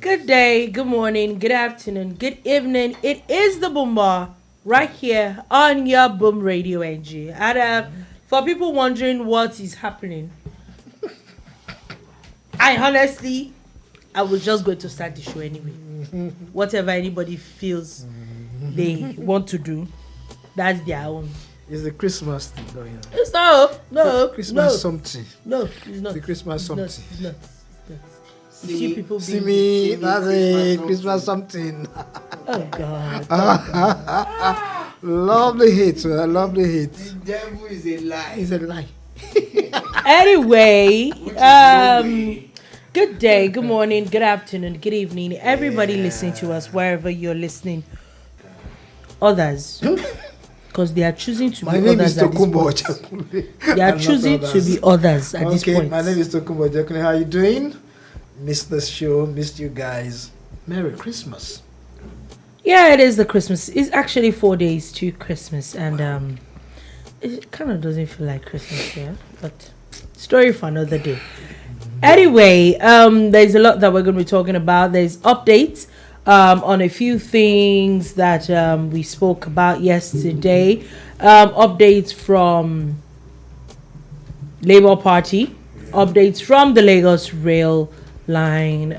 Good day, good morning, good afternoon, good evening. It is the Boom Bar right here on your Boom Radio NG. And for people wondering what is happening, I was just going to start the show anyway. Whatever anybody feels they want to do, that's their own. It's the Christmas thing going on. It's no. Christmas something. No, it's not. The Christmas something. It's not. See people See me, that's it. Christmas something. Oh God. Lovely hit, lovely hit. The devil is a lie. It's a lie. Anyway, good day, good morning, good afternoon, good evening, everybody listening to us wherever you're listening. Others, because they are choosing to My be name others is at this Tokumbo point. Ojakule. They are choosing to be others at this point. My name is Tokumbo Ojakule. How are you doing? Missed the show, missed you guys. Merry Christmas. Yeah, it is the Christmas. It's actually 4 days to Christmas, and it kind of doesn't feel like Christmas here, but story for another day. Anyway, there's a lot that we're going to be talking about. There's updates on a few things that we spoke about yesterday. Updates from Labour Party, updates from the Lagos Rail line.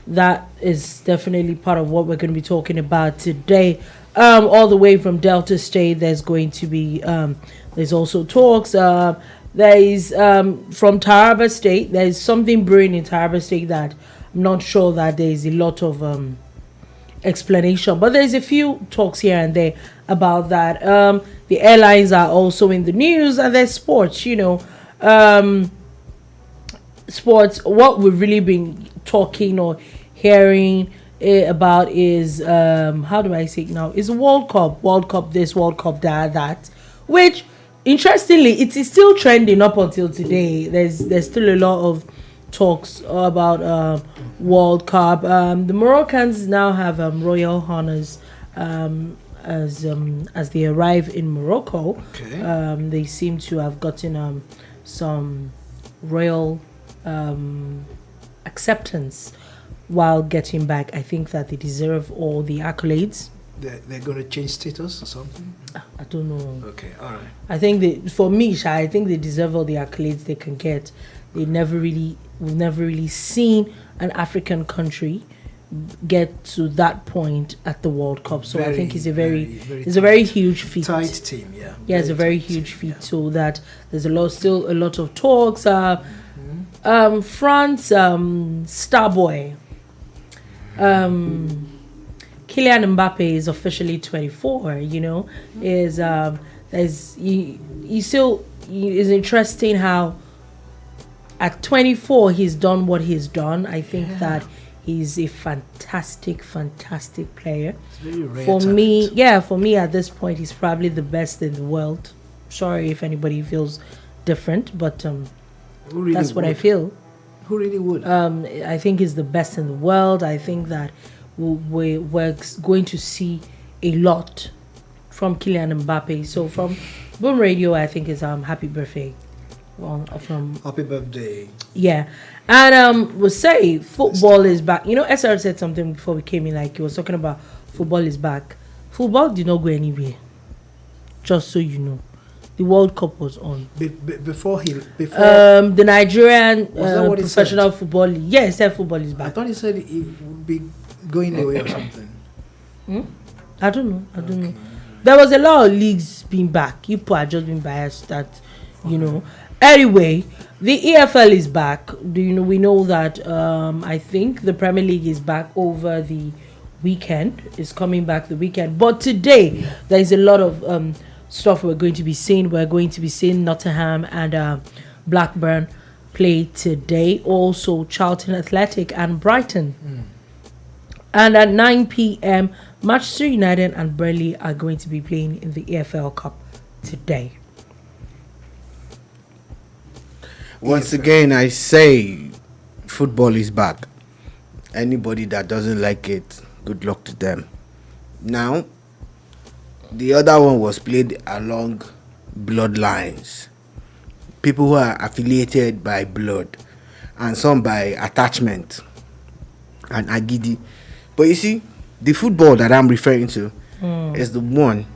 That is definitely part of what we're going to be talking about today. All the way from Delta State, there's going to be there's also talks. There is from Taraba State. There's something brewing in Taraba State that I'm not sure that there is a lot of explanation, but there's a few talks here and there about that. The airlines are also in the news, and there's sports. Sports. What we've really been talking or hearing about is how do I say it now? Is World Cup this, World Cup that, which interestingly it is still trending up until today. There's still a lot of talks about World Cup. The Moroccans now have royal honors as they arrive in Morocco. Okay. They seem to have gotten some royal acceptance while getting back. I think that they deserve all the accolades. They're going to change status or something? I don't know. Okay, all right. I think I think they deserve all the accolades they can get. We've never really seen an African country get to that point at the World Cup. So I think it's a very huge feat. Tight team, yeah. Yeah, it's a very huge feat. Yeah. So that there's still a lot of talks. France, Starboy, Kylian Mbappe is officially 24. Is is interesting how at 24 he's done what he's done. I think that he's a fantastic player. Very rare For talent. me at this point he's probably the best in the world. Sorry if anybody feels different, but Really that's what would. I feel. Who really would? I think he's the best in the world. I think that we're going to see a lot from Kylian Mbappe. So from Boom Radio, I think is happy birthday. Happy birthday. Yeah, and we'll say football is back. SR said something before we came in, like he was talking about football is back. Football did not go anywhere. Just so you know. The World Cup was on. Before the Nigerian Was that what he professional said? football league. Yeah, he said football is I back. thought he said it would be going away or something. I don't know. There was a lot of leagues being back. People are just being biased that, Anyway, the EFL is back. We know that I think the Premier League is back over the weekend. It's coming back the weekend. But today, there is a lot of stuff we're going to be seeing. We're going to be seeing Nottingham and Blackburn play today. Also, Charlton Athletic and Brighton. And at 9 p.m., Manchester United and Burnley are going to be playing in the EFL Cup today. Once again, I say football is back. Anybody that doesn't like it, good luck to them. Now, the other one was played along bloodlines. People who are affiliated by blood and some by attachment. and Agidi. But you see, the football that I'm referring to is the one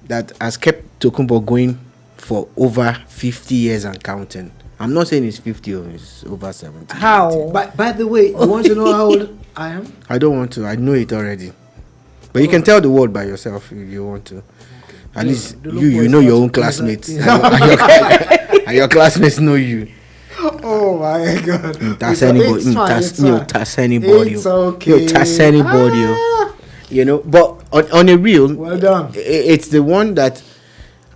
that has kept Tokunbo going for over 50 years and counting. I'm not saying it's 50 or it's over 70. How? By the way, you want to know how old I am? I don't want to. I know it already. But you can tell the world by yourself if you want to. At least you know your own classmates. And your classmates know you. Oh my God! That's anybody. That's anybody. It's okay. That's anybody. You know, but on a real, Well done. It's the one that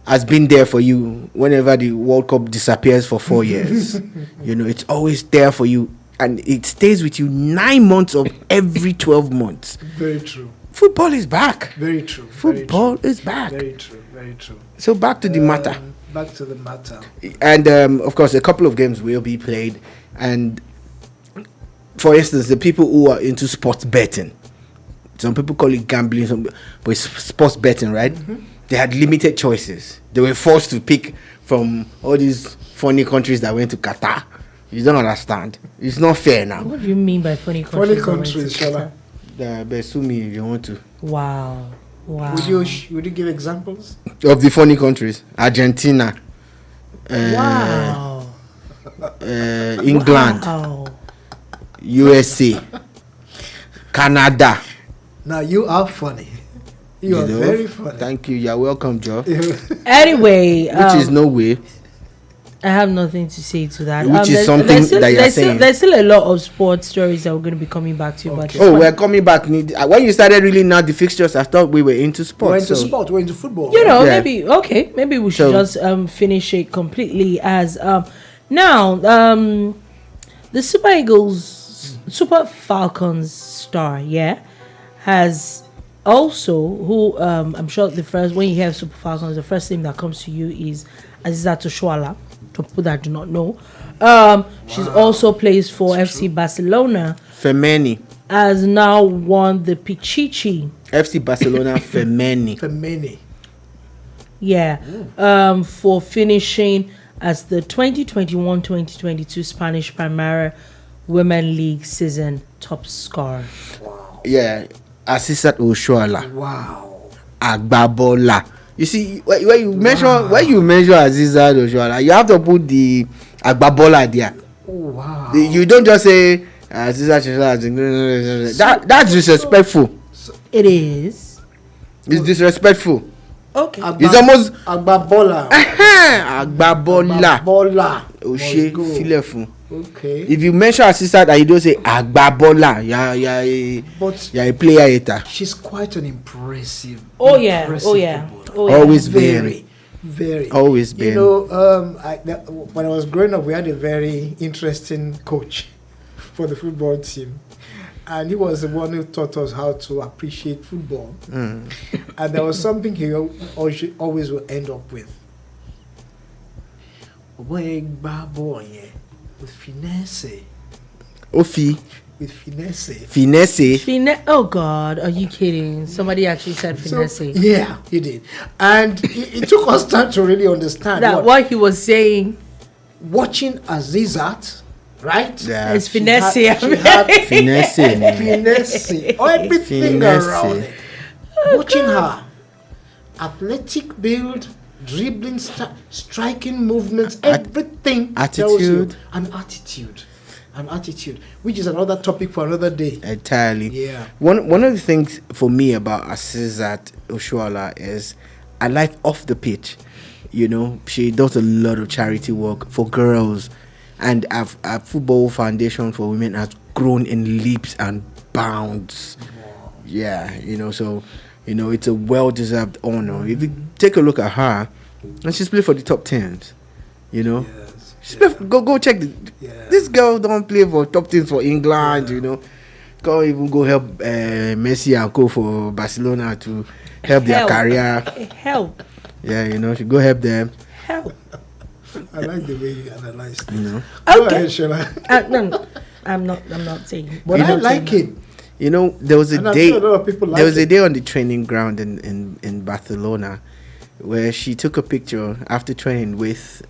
has been there for you whenever the World Cup disappears for 4 years. You know, it's always there for you, and it stays with you 9 months of every 12 months. Very true. Football is back. Very true. Football is back. Very true. Very true. So back to the matter. Back to the matter. And of course, a couple of games will be played. And for instance, the people who are into sports betting, some people call it gambling, but it's sports betting, right? They had limited choices. They were forced to pick from all these funny countries that went to Qatar. You don't understand. It's not fair now. What do you mean by funny countries? Funny countries, Shala. But sue me if you want to. Wow. Would you give examples? Of the funny countries, Argentina, Wow. England, Wow. USA, Canada. Now you are funny. You are know? very funny. Thank you. You're welcome, Joe. Anyway, Which is no way. I have nothing to say to that. Which is something that you're saying. There's still a lot of sports stories that we're going to be coming back to. Okay. But We're coming back. When you started reading out the fixtures, I thought we were into sports. We're into sport. We're into football. you know, Yeah. maybe we should just finish it completely as now the Super Falcons star, has also who I'm sure the first when you hear Super Falcons, the first thing that comes to you is Asissat Oshoala. To people that do not know, she's also plays for FC Barcelona. Femeni. Has now won the Pichichi. FC Barcelona Femeni. Femeni. For finishing as the 2021-2022 Spanish Primera Women League season top scorer. Yeah. Asissat Oshoala. Wow. Agbabola. You see, when you mention Asissat Oshoala, you have to put the Agbabola there. Oh, wow. You don't just say Asissat Oshoala. That's disrespectful. It is. It's disrespectful. Okay. It's almost Agbabola. Agbabola. Agbabola. Oshe filefun. Okay. If you mention Asissat and you don't say Agbabola, you're a player hater. She's quite an impressive. Impressive footballer. Always very. Always been. You know, when I was growing up, we had a very interesting coach for the football team. And he was the one who taught us how to appreciate football. And there was something he always will end up with. With finesse. Ofi. With finesse. Finesse. Oh God, are you kidding? Somebody actually said finesse. So, yeah, he did. And it took us time to really understand That what he was saying. Watching Asissat, right? Yeah. It's finesse. She had Finesse. finesse. Everything Finesse. around it. Watching her. Athletic build, dribbling, striking movements, everything. tells you. Attitude. An attitude, which is another topic for another day. Entirely. Yeah. One of the things for me about Asissat Oshoala is I like off the pitch. You know, she does a lot of charity work for girls, and our football foundation for women has grown in leaps and bounds. Wow. Yeah, you know, so you know it's a well-deserved honor. If you take a look at her, and she's played for the top 10s. You know. Yes. Go check this girl don't play for top teams for England, you know. Can't even go help Messi and go for Barcelona to help their career. Help. Yeah, you know, she go help them. Help. I like the way you analyze things. You know. Go Okay. ahead, Shola. No, I'm not saying. But I like it. You know, there was a And I'm day. sure a lot of people like There was a it. day on the training ground in Barcelona where she took a picture after training with,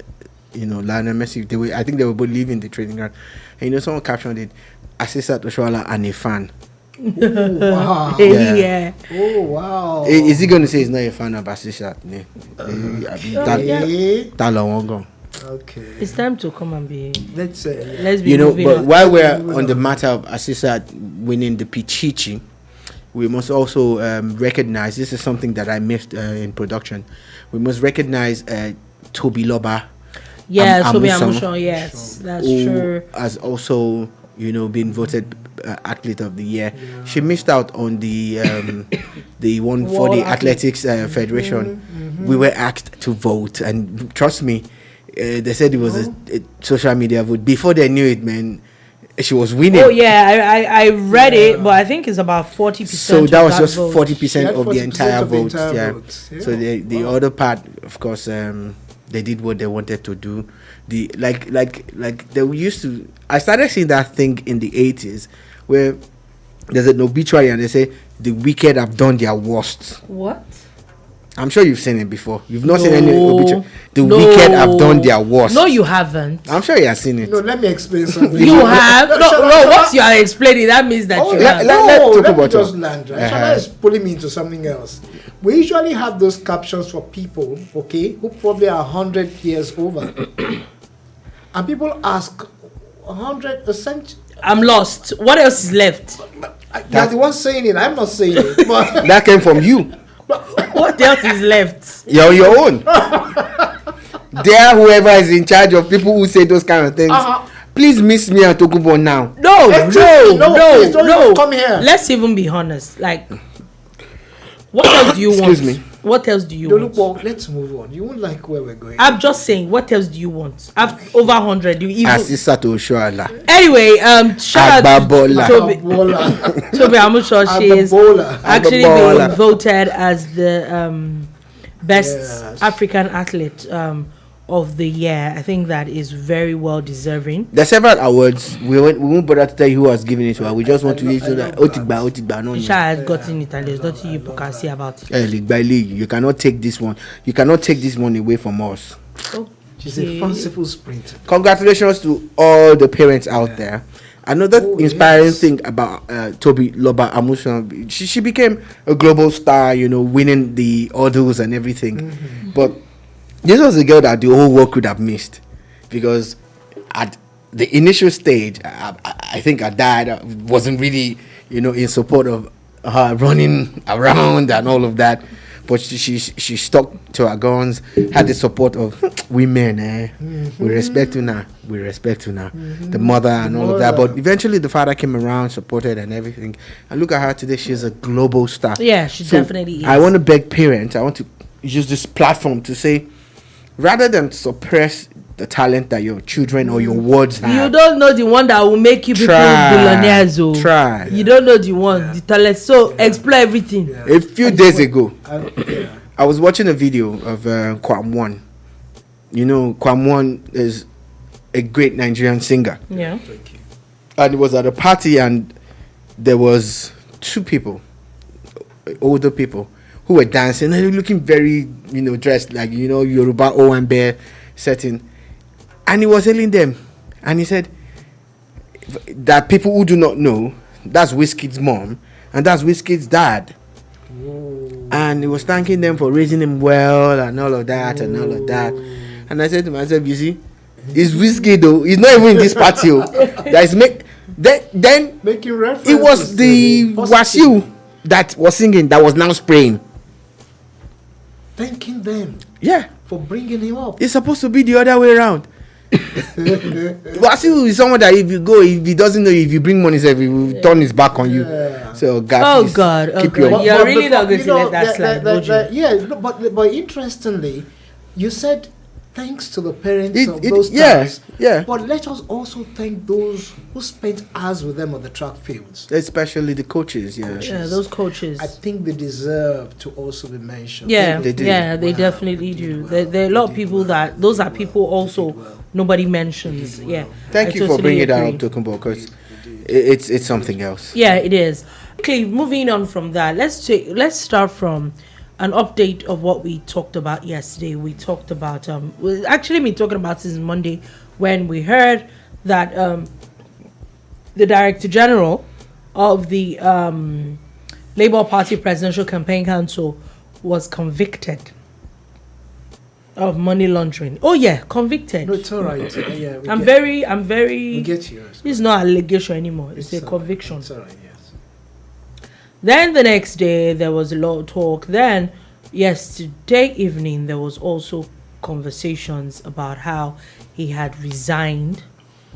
you know, Lionel Messi. I think they were both leaving the training ground, and you know, someone captioned it, Asissat Oshoala and a fan. Wow. Yeah. Oh, wow. Is he going to say he's not a fan of Asissat? Okay. It's time to come and be. Let's Let's be You know, moving but on. while we're on the matter of Asissat winning the Pichichi, we must also recognize, this is something that I missed in production, we must recognize Tobi Loba. Yeah, Tobi Amusan, Amusan, yes, that's who true. has also, been voted athlete of the year. Yeah. She missed out on the one for the Athletics Federation. Mm-hmm. We were asked to vote, and trust me, they said it was a social media vote. Before they knew it, man, she was winning. Oh yeah, I read it, but I think it's about 40%. So that was just 40% of the 40% entire of the votes. entire Yeah. votes. Yeah. So the other part, of course, they did what they wanted to do. The like they used to. I started seeing that thing in the 80s, where there's an obituary and they say the wicked have done their worst. What? I'm sure you've seen it before. You've not seen any obituary. The wicked have done their worst. No, you haven't. I'm sure you have seen it. No, let me explain something. You have? No, what you are explaining, that means that you have. let's talk let me about just it. land, right? Shala is pulling me into something else. We usually have those captions for people, okay, who probably are 100 years over. And people ask, 100, a century? I'm lost. What else is left? You're the one saying it, I'm not saying it. But That came from you. What else is left? You're on your own. There, whoever is in charge of people who say those kind of things, please miss me and Tokubo now. No, please don't no. come here. Let's even be honest. Like, what else do you want? Excuse me. What else do you No, want? look, well, let's move on. You won't like where we're going. I'm just saying, what else do you want? I've over 100. You even Asissat Oshoala. anyway. Shout out to Agbabola. Tobi Amusan. She is Agbabola. actually Agbabola. being voted as the best Yes. African athlete of the year. I think that is very well deserving. There's several awards. We won't bother to tell you who has given it to her. We just want to use so that Otigba, no. Isha has gotten it, and there's nothing you can say about it. League by league. You cannot take this one. You cannot take this one away from us. She's a fanciful sprinter. Congratulations to all the parents out there. Another inspiring thing about Tobi Loba Amusan, she became a global star, winning the orders and everything. Mm-hmm. But this was a girl that the whole world could have missed, because at the initial stage, I think her dad wasn't really, in support of her running around and all of that. But she stuck to her guns, had the support of women. Mm-hmm. We respect you now. Mm-hmm. The mother and all of that. But eventually the father came around, supported and everything. And look at her today. She's a global star. Yeah, she definitely is. I want to beg parents. I want to use this platform to say, rather than suppress the talent that your children or your words have, you don't know the one that will make you people billionaires. Try. You don't know the one, the talent. So explore everything. Yeah. A few days ago, I was watching a video of Kwam1. Kwam1 is a great Nigerian singer. Yeah. And it was at a party, and there was two people, older people, who were dancing. They were looking very, dressed like, Yoruba Owambe setting. And he was telling them, and he said that people who do not know, that's Wizkid's mom, and that's Wizkid's dad. Ooh. And he was thanking them for raising him well, and all of that, and all of that. And I said to myself, you see, it's Wizkid though. He's not even in this party. Then making reference. It was the Wasiu that was singing that was now spraying. Thanking them. Yeah. For bringing him up. It's supposed to be the other way around. Wasiu is someone that if he doesn't know you, if you bring money, he will turn his back on you. So God, keep your. You're really not going to let that slide. Yeah, but interestingly, you said thanks to the parents of those stars. Yeah. But let us also thank those who spent hours with them on the track fields. Especially the coaches, Yeah, those coaches. I think they deserve to also be mentioned. Yeah, they do. Yeah, they definitely do. There are a lot of people those are people also nobody mentions. Yeah. Thank you for bringing that up, Tokumbo, because it's something else. Yeah, it is. Okay, moving on from that, let's start from an update of what we talked about yesterday. We talked about actually been talking about since Monday, when we heard that the Director General of the Labour Party Presidential Campaign Council was convicted of money laundering. Oh yeah, convicted. No, it's all right. Yeah, I'm very. We get you. It's not allegation anymore. It's a conviction. It's all right. Yes. Then the next day there was a lot of talk. Then yesterday evening there was also conversations about how he had resigned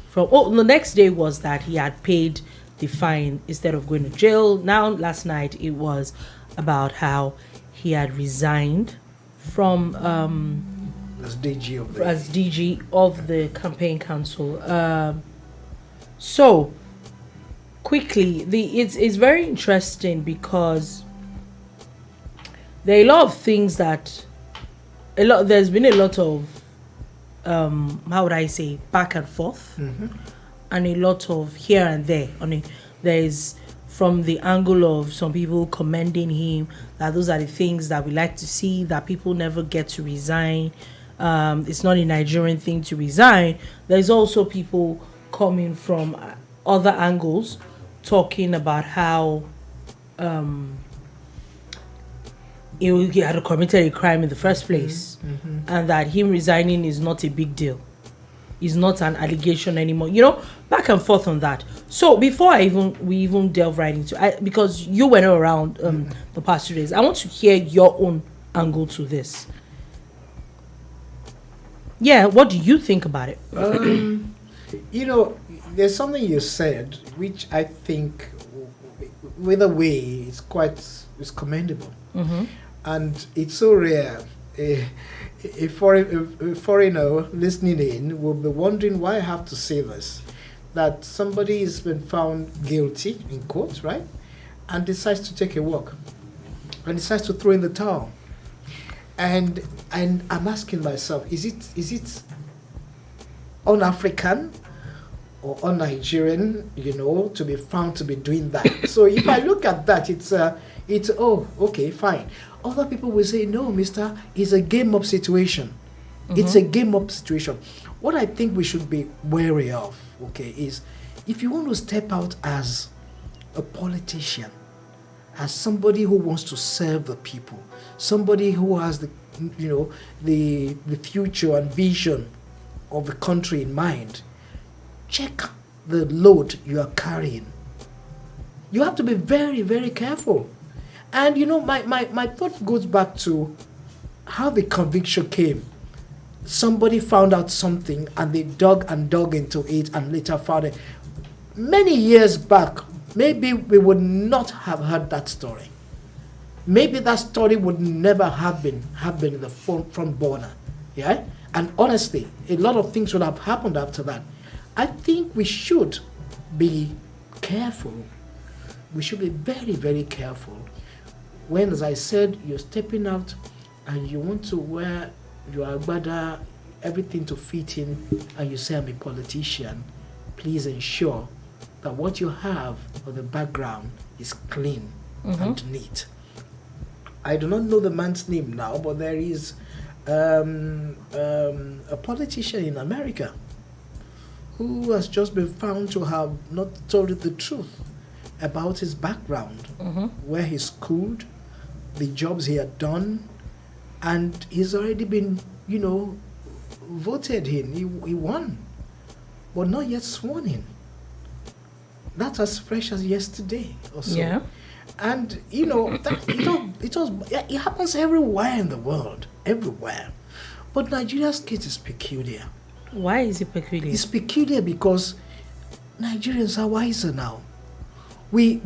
from. Oh, the next day was that he had paid the fine instead of going to jail. Now, last night it was about how he had resigned from as DG of the campaign council. So quickly, it's very interesting because there are a lot of things that there's been a lot of how would I say, back and forth, and a lot of here and there. There's from the angle of some people commending him that those are the things that we like to see, that people never get to resign. It's not a Nigerian thing to resign. There's also people coming from other angles talking about how he had committed a crime in the first place, and that him resigning is not a big deal. It's not an allegation anymore. Back and forth on that. So before we even delve right into, because you went around the past 2 days, I want to hear your own angle to this. Yeah, what do you think about it? There's something you said which I think, either way, is commendable, and it's so rare. A foreigner listening in will be wondering why I have to say this. That somebody has been found guilty in court, right? And decides to take a walk. And decides to throw in the towel. And I'm asking myself, is it un-African or un-Nigerian, to be found to be doing that? So if I look at that, it's okay, fine. Other people will say, no, mister, it's a game-up situation. It's a game-up situation. What I think we should be wary of, is if you want to step out as a politician, as somebody who wants to serve the people, somebody who has the future and vision of the country in mind, check the load you are carrying. You have to be very, very careful. And my thought goes back to how the conviction came. Somebody found out something and they dug into it and later found it. Many years back, maybe we would not have heard that story. Maybe that story would never have been in the front burner. Yeah? And honestly, a lot of things would have happened after that. I think we should be careful. We should be very, very careful. When, as I said, you're stepping out and you want to wear your agbada, everything to fit in, and you say, I'm a politician, please ensure that what you have on the background is clean and neat. I do not know the man's name now, but there is a politician in America who has just been found to have not told the truth about his background, where he schooled, the jobs he had done, and he's already been, voted in. He won, but not yet sworn in. That's as fresh as yesterday or so. Yeah. And it happens everywhere in the world, everywhere. But Nigeria's case is peculiar. Why is it peculiar? It's peculiar because Nigerians are wiser now. We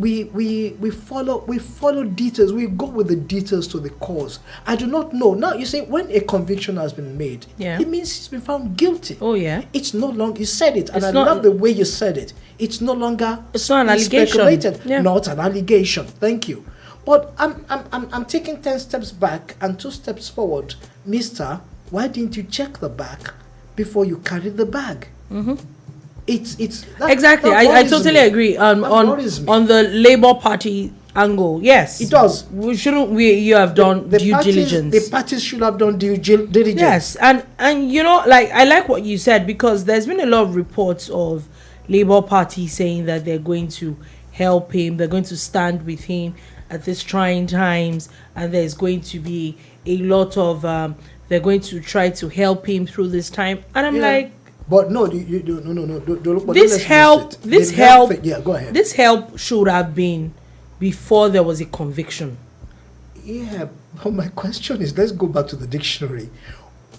follow details. We go with the details to the cause. I do not know. Now you say when a conviction has been made, it means he's been found guilty. Oh yeah. It's no longer. You said it, and I love the way you said it. It's no longer. It's not an allegation. Not an allegation. Thank you. But I'm taking 10 steps back and 2 steps forward, Mister. Why didn't you check the back before you carried the bag? It's exactly. I totally agree. On the Labour Party angle, yes, it does. You have done due diligence. The parties should have done due diligence. Yes, and I like what you said, because there's been a lot of reports of Labour Party saying that they're going to help him, they're going to stand with him at these trying times, and there's going to be a lot of they're going to try to help him through this time. And I'm like, but no, no. This help, yeah, go ahead. This help should have been before there was a conviction. Yeah, but my question is, let's go back to the dictionary.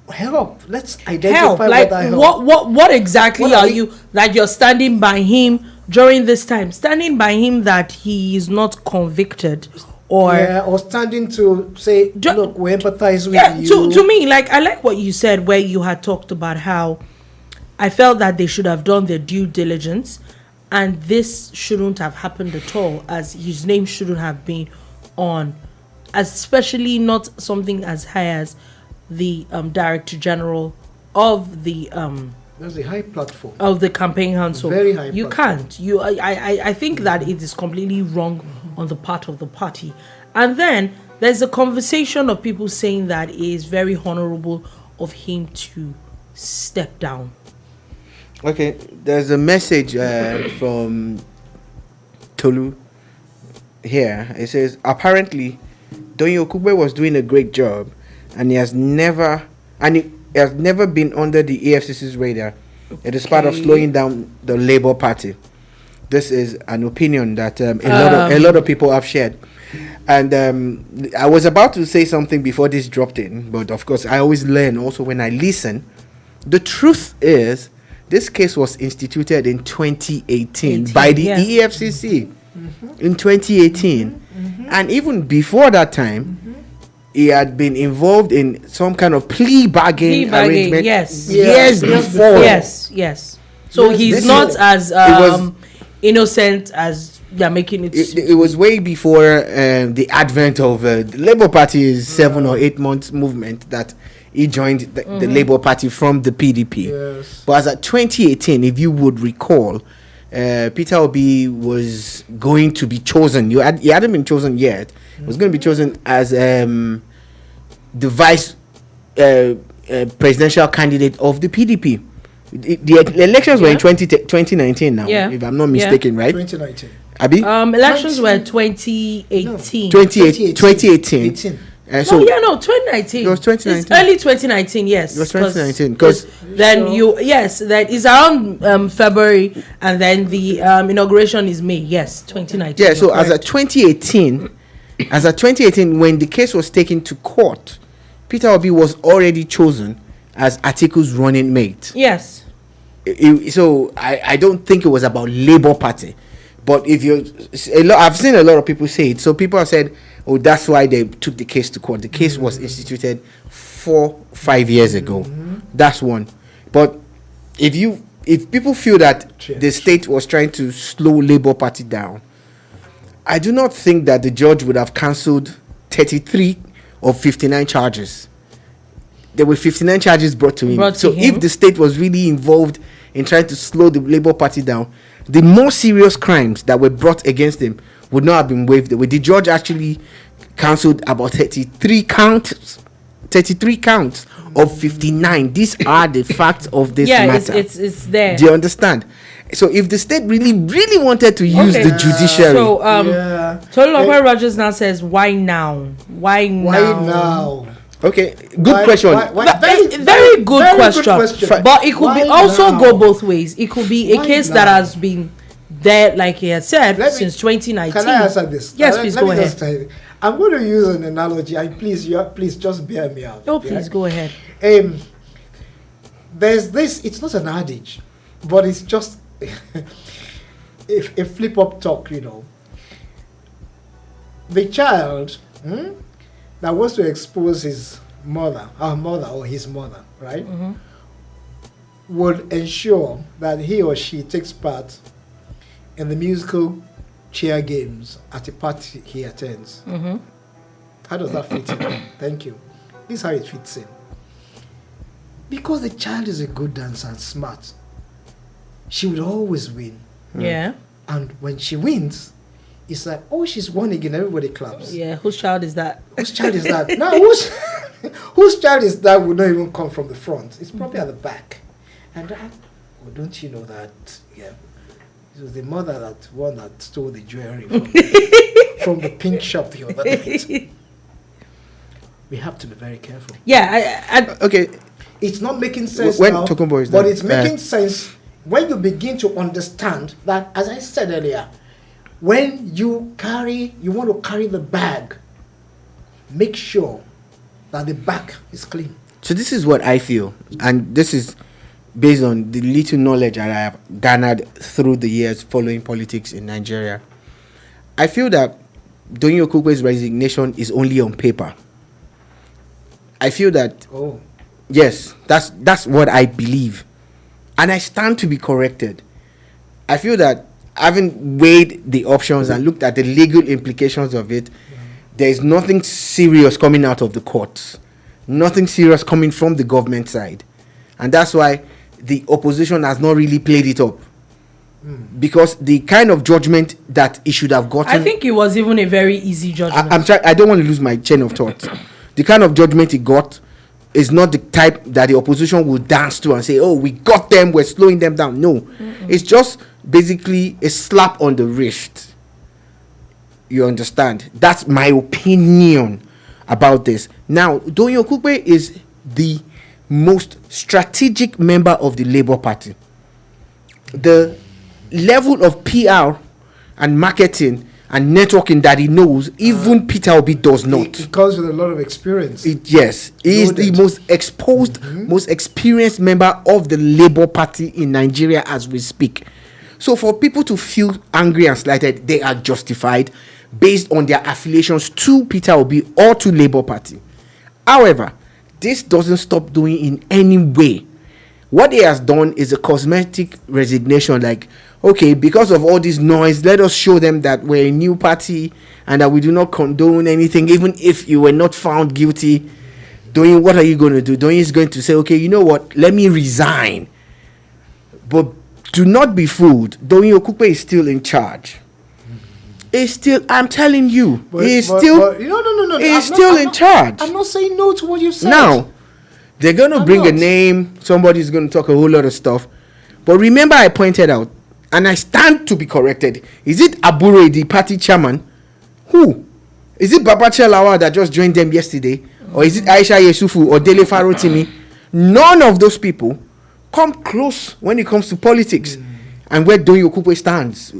Help. Let's identify like what I help. What exactly are you that you're standing by him during this time? Standing by him that he is not convicted, or standing to say, look, we empathize with you. To me, like, I like what you said, where you had talked about how I felt that they should have done their due diligence, and this shouldn't have happened at all, as his name shouldn't have been on, especially not something as high as the Director General of the that's a high platform of the campaign council. Very high. You platform. can't. I think that it is completely wrong on the part of the party. And then there's a conversation of people saying that it is very honorable of him to step down. Okay, there's a message from Tolu here. It says, apparently Doyin Okupe was doing a great job, and he has never been under the EFCC's radar. It is part of slowing down the Labour Party. This is an opinion that a lot of people have shared. And I was about to say something before this dropped in, but of course I always learn also when I listen. The truth is, this case was instituted in 2018 by the EFCC in 2018. And even before that time, he had been involved in some kind of plea bargain arrangement. Years before. Yes. So he's not as innocent as they're making it. It was way before the advent of the Labour Party's 7 or 8 months movement that he joined the Labour Party from the PDP. Yes. But as at 2018, if you would recall, Peter Obi was going to be chosen. He hadn't been chosen yet. He was going to be chosen as the vice presidential candidate of the PDP. The elections were in 2019 now, if I'm not mistaken, right? 2019. Abi? Elections were 2018. 2018. 2019. It was 2019. It's early 2019, yes. It was 2019. Because then that is around February, and then the inauguration is May. Yes, 2019. Yeah, so as at 2018, when the case was taken to court, Peter Obi was already chosen as Atiku's running mate. Yes. So I don't think it was about Labour Party. But I've seen a lot of people say it. So people have said, oh, that's why they took the case to court. The case was instituted 4-5 years ago. That's one. But if people feel that the state was trying to slow Labour Party down, I do not think that the judge would have cancelled 33 of 59 charges. There were 59 charges brought to him. If the state was really involved in trying to slow the Labour Party down, the more serious crimes that were brought against him would not have been waived away. The judge actually cancelled about 33 counts of 59. These are the facts of this matter. It's there. Do you understand? So if the state really wanted to use the judiciary, Tolu Rogers now says, why now? Why now? Okay, good question. Very good question. But it could also go both ways. It could be a case that has been there, like he had said, since 2019. Can I answer this? Yes, please go ahead. I'm going to use an analogy, and please just bear me out. Oh, please go ahead. There's this. It's not an adage, but it's just a flip-up talk. The child that wants to expose her mother or his mother, right, would ensure that he or she takes part in the musical chair games at a party he attends. How does that fit in? Thank you. This is how it fits in. Because the child is a good dancer and smart, she would always win. Yeah. And when she wins, it's like, oh, she's won again. Everybody claps. Yeah. Whose child is that? Whose child is that? Now, whose child is that would not even come from the front? It's probably at the back. And don't you know that? Yeah. It was the mother that stole the jewelry from the pink shop the other night. We have to be very careful. Yeah, Okay. It's not making sense When now, Tokunbo is but done. it's making sense when you begin to understand that, as I said earlier, when you want to carry the bag, make sure that the back is clean. So this is what I feel, and this is based on the little knowledge that I have garnered through the years following politics in Nigeria. I feel that Doyin Okupe's resignation is only on paper. I feel that yes, that's what I believe, and I stand to be corrected. I feel that having weighed the options and looked at the legal implications of it, there is nothing serious coming out of the courts, nothing serious coming from the government side, and that's why the opposition has not really played it up. Because the kind of judgment that it should have gotten, I think it was even a very easy judgment. I don't want to lose my chain of thought. The kind of judgment it got is not the type that the opposition will dance to and say, oh, we got them, we're slowing them down. No. It's just basically a slap on the wrist. You understand? That's my opinion about this. Now, Doyin Okupe is the most strategic member of the Labour Party. The level of PR and marketing and networking that he knows, even Peter Obi does not. He comes with a lot of experience. Yes, he is the most exposed, most experienced member of the Labour Party in Nigeria as we speak. So for people to feel angry and slighted, they are justified based on their affiliations to Peter Obi or to Labour Party. However, this doesn't stop Doyin in any way. What he has done is a cosmetic resignation, like, okay, because of all this noise, let us show them that we're a new party and that we do not condone anything, even if you were not found guilty. Doyin, what are you going to do? Doyin is going to say, okay, you know what, let me resign. But do not be fooled. Doyin Okupe is still in charge. He's still, I'm telling you, he's still in charge. I'm not saying no to what you said. Now, they're going to bring a name. Somebody's going to talk a whole lot of stuff. But remember, I pointed out, and I stand to be corrected. Is it Abure, the party chairman? Who? Is it Babajide Lawal that just joined them yesterday? Or is it Aisha Yesufu or Dele Farotimi? None of those people come close when it comes to politics. And where Doyin Okupe stands.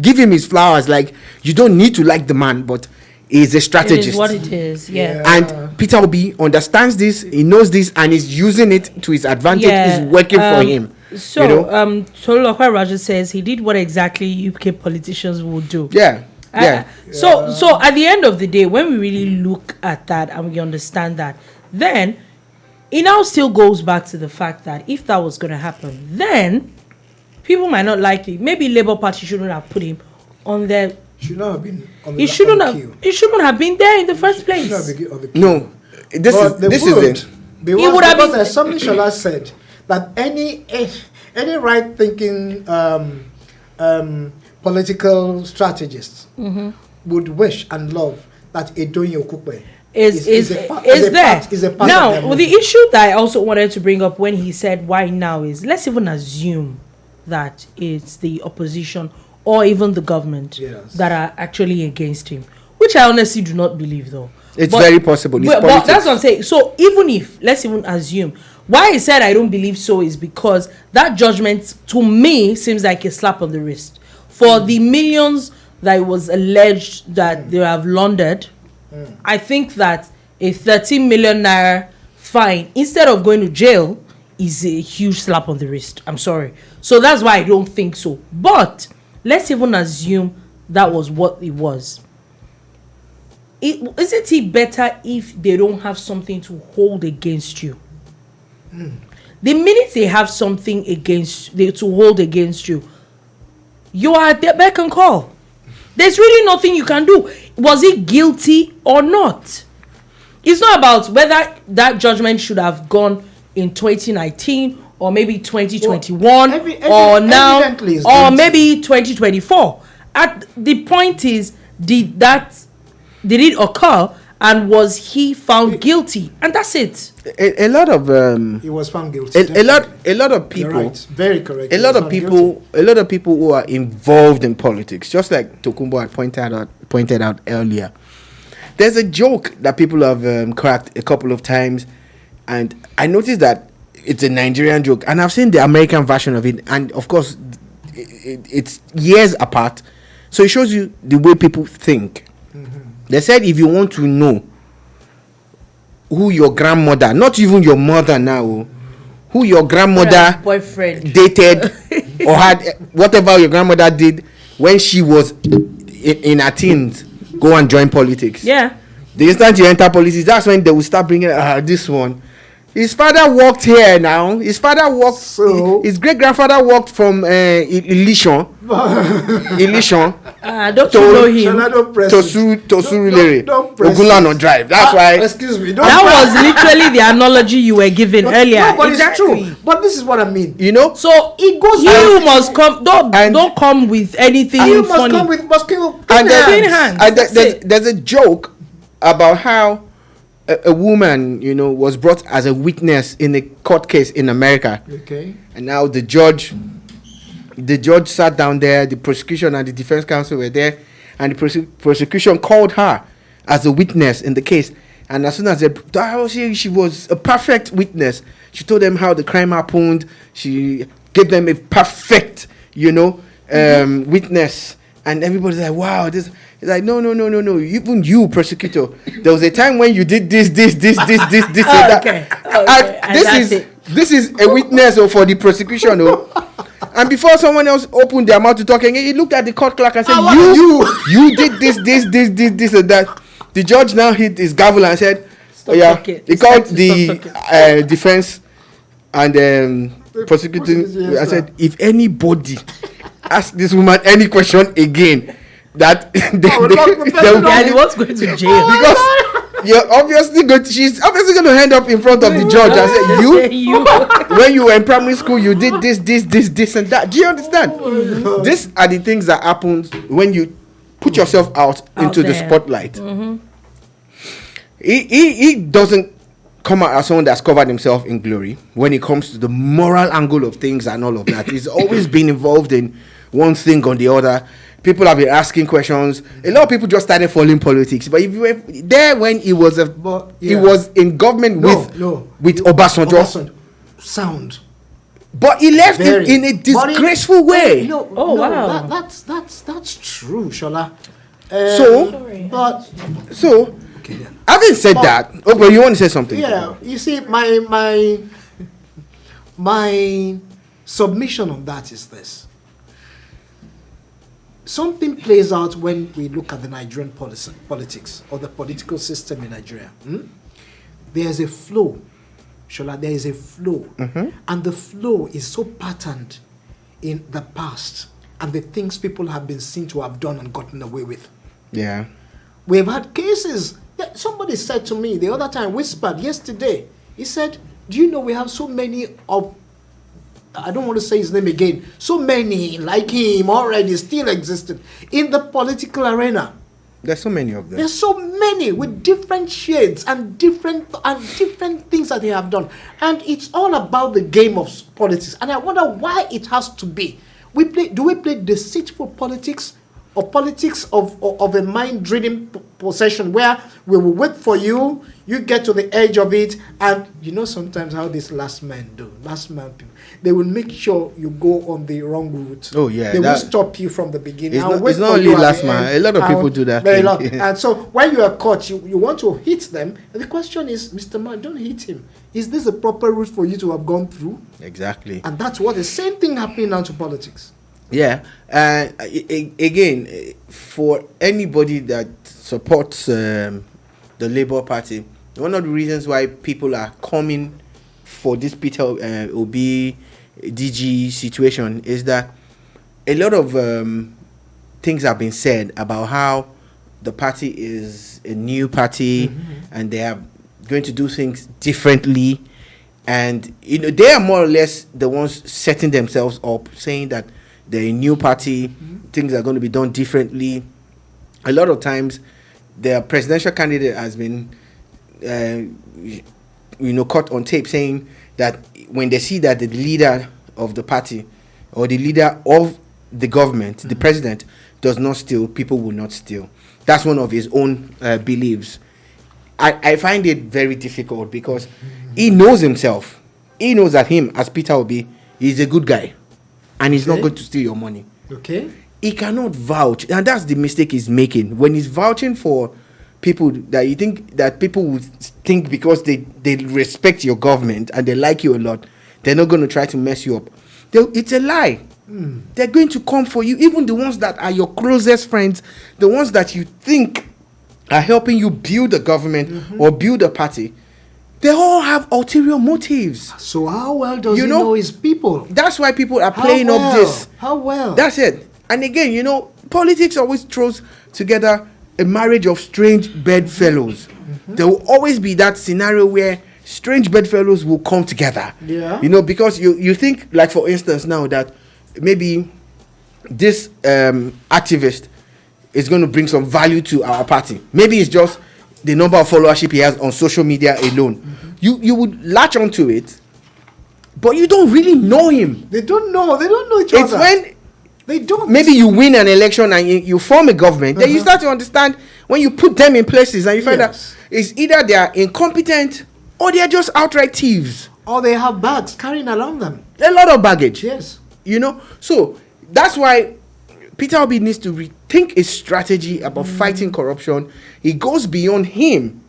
Give him his flowers. Like, you don't need to like the man, but he's a strategist. It is what it is, yeah. And Peter Obi understands this, he knows this, and is using it to his advantage. Yeah, It's working for him. So, Tolulokwa Raja says he did what exactly UK politicians would do. Yeah. So at the end of the day, when we really look at that and we understand that, then it now still goes back to the fact that if that was going to happen, then people might not like it. Maybe Labour Party shouldn't have put him on their. Should not have been on the He shouldn't have been there in the first place. No, this is it. Because as something Shola said, that any right-thinking political strategist would wish and love that a Doyin Okupe is a part now, of the issue that I also wanted to bring up when he said why now is, let's even assume that it's the opposition or even the government that are actually against him, which I honestly do not believe, though. It's very possible. But that's what I'm saying. So even if, let's even assume, why I said I don't believe so is because that judgment to me seems like a slap on the wrist for the millions that it was alleged that they have laundered. I think that a 13 million naira fine instead of going to jail is a huge slap on the wrist. I'm sorry. So that's why I don't think so. But let's even assume that was what it was. Isn't it better if they don't have something to hold against you? The minute they have something to hold against you, you are at their beck and call. There's really nothing you can do. Was he guilty or not? It's not about whether that judgment should have gone in 2019 or maybe 2021 or now or maybe 2024. The point is, did it occur And was he found guilty? And that's it. A lot of He was found guilty. a lot of people. You're right. Very correct. A lot of people who are involved in politics, just like Tokumbo had pointed out earlier. There's a joke that people have cracked a couple of times, and I noticed that it's a Nigerian joke, and I've seen the American version of it, and of course, it's years apart, so it shows you the way people think. They said if you want to know who your grandmother, not even your mother now, who your grandmother boyfriend dated or had whatever your grandmother did when she was in her teens, go and join politics. Yeah. The instant you enter politics, that's when they will start bringing this one. His father worked here now. His father worked. So? His great grandfather worked from Ilishon. Don't you know him? To Surulere. Don't press Ogulano Drive. That's why. Excuse me. That was literally the analogy you were giving earlier. No, but Exactly. it's true. But this is what I mean. You know. So it goes. You must come. Don't come with anything You funny. must come with And clean clean hands. hands. and there's a joke about how a woman, was brought as a witness in a court case in America. Okay. And now the judge sat down there, the prosecution and the defense counsel were there, and the prosecution called her as a witness in the case. And as soon as she was a perfect witness, she told them how the crime happened. She gave them a perfect, witness. And everybody's like, wow, this. It's like, no. Even you, prosecutor, there was a time when you did this, and that. Okay. And this is a witness for the prosecution. And before someone else opened their mouth to talk again, he looked at the court clerk and said, you did this, and that. The judge now hit his gavel and said, talking. He called the defense and prosecuting and said, if anybody ask this woman any question again, that what's going to jail because she's obviously going to end up in front of the judge and say, you when you were in primary school you did this and that. Do you understand? These are the things that happen when you put yourself out into the spotlight. He doesn't come out as someone that's covered himself in glory when it comes to the moral angle of things and all of that. He's always been involved in one thing or the other. People have been asking questions. A lot of people just started following politics. But if you were there when he was he was in government with Obasanjo. Sound. But he left in a disgraceful way. Wow. That's true, Shola. Having said that, but you want to say something? Yeah, you see, my submission on that is this. Something plays out when we look at the Nigerian politics or the political system in Nigeria. There's a flow, Shola, there is a flow. And the flow is so patterned in the past and the things people have been seen to have done and gotten away with. Yeah. We've had cases. Somebody said to me the other time, whispered yesterday, he said, do you know we have so many of, I don't want to say his name again, so many like him already still existed in the political arena. There's so many of them. There's so many with different shades and different things that they have done. And it's all about the game of politics. And I wonder why it has to be. Do we play deceitful politics? Or politics of a mind-reading possession where we will wait for you, you get to the edge of it, and sometimes how these last men people, they will make sure you go on the wrong route. Oh yeah, they will stop you from the beginning. It's not only last man. A lot of people do that. Very lot. And so when you are caught, you want to hit them. And the question is, Mr. Man, don't hit him. Is this a proper route for you to have gone through? Exactly. And that's what the same thing happening now to politics. Yeah, again, for anybody that supports the Labour Party, one of the reasons why people are coming for this Peter Obi DG situation is that a lot of things have been said about how the party is a new party and they are going to do things differently, and they are more or less the ones setting themselves up, saying that they're a new party, things are going to be done differently. A lot of times, the presidential candidate has been, caught on tape saying that when they see that the leader of the party or the leader of the government, the president, does not steal, people will not steal. That's one of his own beliefs. I find it very difficult because he knows himself. He knows that him, as Peter Obi, he's a good guy. And he's not going to steal your money. Okay. He cannot vouch. And that's the mistake he's making. When he's vouching for people that you think that people would think because they respect your government and they like you a lot, they're not going to try to mess you up. It's a lie. They're going to come for you. Even the ones that are your closest friends, the ones that you think are helping you build a government or build a party, they all have ulterior motives. So how well does he know his people? That's why people are playing up this. How well? That's it. And again, politics always throws together a marriage of strange bedfellows. There will always be that scenario where strange bedfellows will come together. Yeah. Because you think, like for instance now, that maybe this activist is going to bring some value to our party. Maybe it's just the number of followership he has on social media alone. You would latch onto it, but you don't really know him. They don't know each other. It's when they don't. Maybe you win an election and you form a government, then you start to understand when you put them in places and you find out it's either they are incompetent or they are just outright thieves. Or they have bags carrying along them. A lot of baggage. Yes. So that's why Peter Obi needs to rethink his strategy about fighting corruption. It goes beyond him.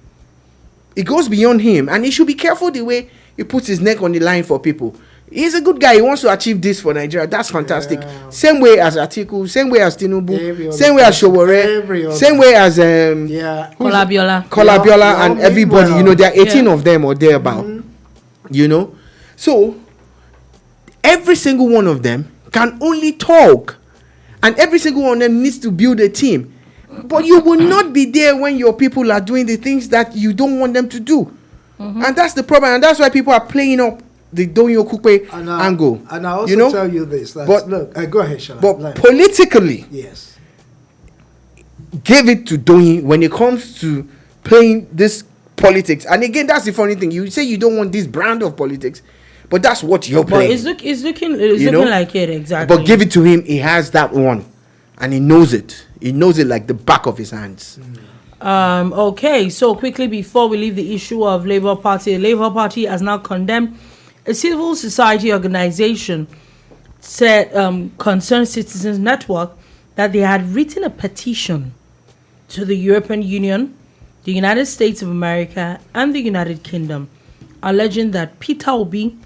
And he should be careful the way he puts his neck on the line for people. He's a good guy. He wants to achieve this for Nigeria. That's fantastic. Yeah. Same way as Atiku, same way as Tinubu, same way as Showore, same way as Kolabiola and everybody. There are 18 of them or thereabout. So every single one of them can only talk, and every single one of them needs to build a team. But you will not be there when your people are doing the things that you don't want them to do. And that's the problem. And that's why people are playing up the Doyin Okupe angle. And I also tell you this. Look, go ahead, Shala. But politically, yes, give it to Doyin when it comes to playing this politics. And again, that's the funny thing. You say you don't want this brand of politics, but that's what you're playing. But it's looking like it, exactly. But give it to him. He has that one. And he knows it. He knows it like the back of his hands. Okay, so quickly before we leave the issue of Labour Party, the Labour Party has now condemned a civil society organization said Concerned Citizens Network that they had written a petition to the European Union, the United States of America, and the United Kingdom, alleging that Peter Obi